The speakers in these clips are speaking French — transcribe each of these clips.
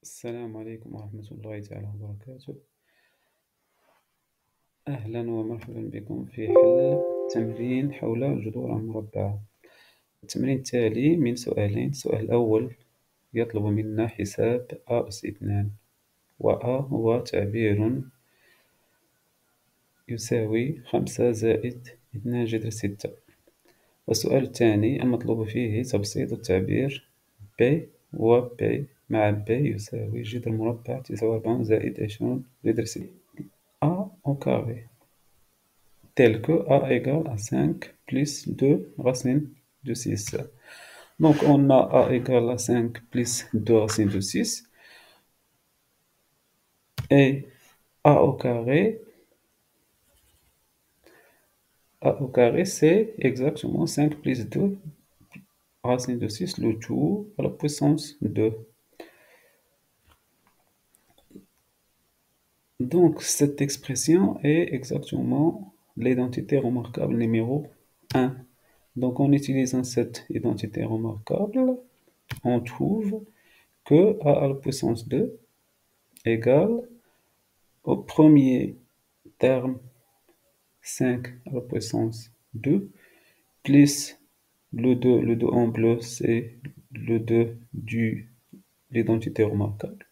السلام عليكم ورحمة الله تعالى وبركاته. أهلا ومرحبا بكم في حل تمرين حول جذور مربعة. التمرين التالي من سؤالين. السؤال الأول يطلب منا حساب أ أس 2، و هو تعبير يساوي 5 زائد 2 جذر 6. والسؤال الثاني المطلوب فيه تبسيط التعبير ب و ب مع ب يساوي جذر مربع 49 زائد 20 جذر 6 A au carré, tel que A égale à 5 plus 2 racine de 6. Donc on a A égale à 5 plus 2 racine de 6. Et A au carré, c'est exactement 5 plus 2 racine de 6, le tout à la puissance 2. Donc cette expression est exactement l'identité remarquable numéro 1. Donc en utilisant cette identité remarquable, on trouve que A à la puissance 2 égale au premier terme 5 à la puissance 2 plus le 2 en bleu, c'est le 2 de l'identité remarquable,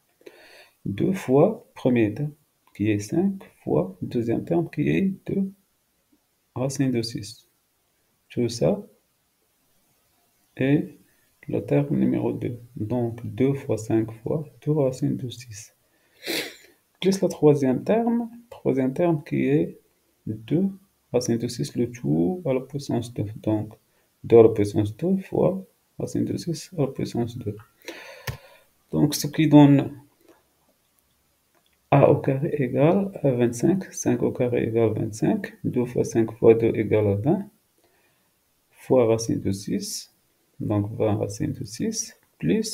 2 fois premier terme qui est 5 fois deuxième terme qui est 2 racine de 6. Tout ça est le terme numéro 2. Donc 2 fois 5 fois 2 racine de 6. Plus le troisième terme qui est 2 racine de 6, le tout à la puissance 2. Donc 2 à la puissance 2 fois racine de 6 à la puissance 2. Donc ce qui donne A au carré égale à 25. 5 au carré égale 25. 2 fois 5 fois 2 égale à 20. Fois racine de 6. Donc 20 racine de 6. Plus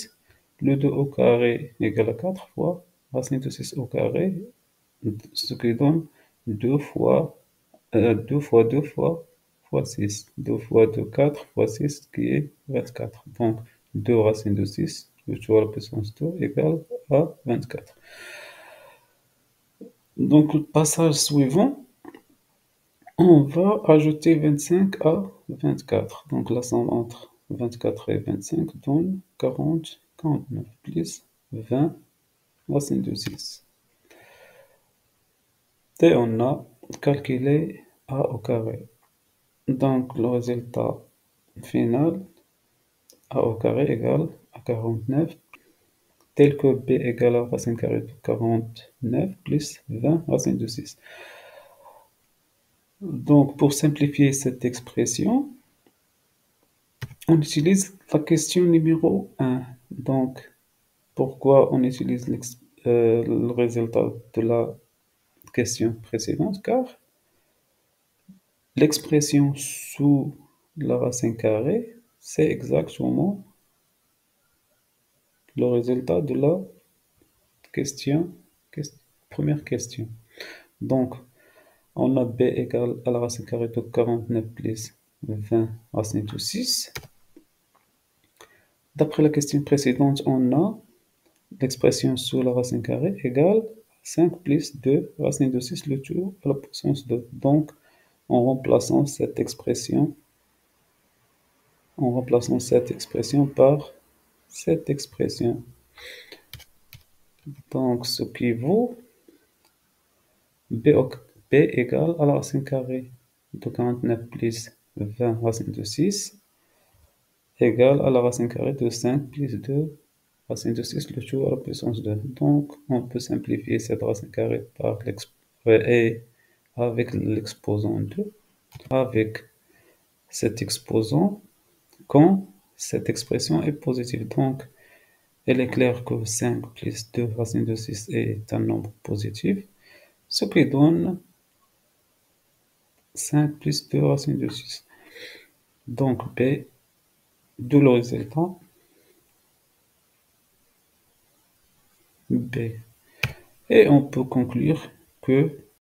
le 2 au carré égale à 4 fois racine de 6 au carré. Ce qui donne 2 fois 2 fois 2 fois 6. 2 fois 2, 4 fois 6 qui est 24. Donc 2 racine de 6, le tout à la puissance 2 égale à 24. Donc le passage suivant, on va ajouter 25 à 24. Donc la somme entre 24 et 25 donne 40, 49 plus 20 racine de 6. Et on a calculé A au carré. Donc le résultat final, A au carré égale à 49, tel que B égale à racine carrée de 49 plus 20 racine de 6. Donc pour simplifier cette expression, on utilise la question numéro 1. Donc pourquoi on utilise le résultat de la question précédente? Car l'expression sous la racine carrée, c'est exactement le résultat de la première question. Donc, on a b égale à la racine carrée de 49 plus 20 racine de 6. D'après la question précédente, on a l'expression sous la racine carrée égale 5 plus 2 racine de 6, le tout à la puissance 2. Donc, en remplaçant cette expression par cette expression. Donc, ce qui vaut b égale à la racine carrée de 49 plus 20 racine de 6 égale à la racine carrée de 5 plus 2 racine de 6, le tout à la puissance 2. Donc, on peut simplifier cette racine carrée par et avec l'exposant 2, avec cet exposant quand cette expression est positive. Donc, il est clair que 5 plus 2 racine de 6 est un nombre positif, ce qui donne 5 plus 2 racine de 6. Donc B, d'où le résultat B. Et on peut conclure que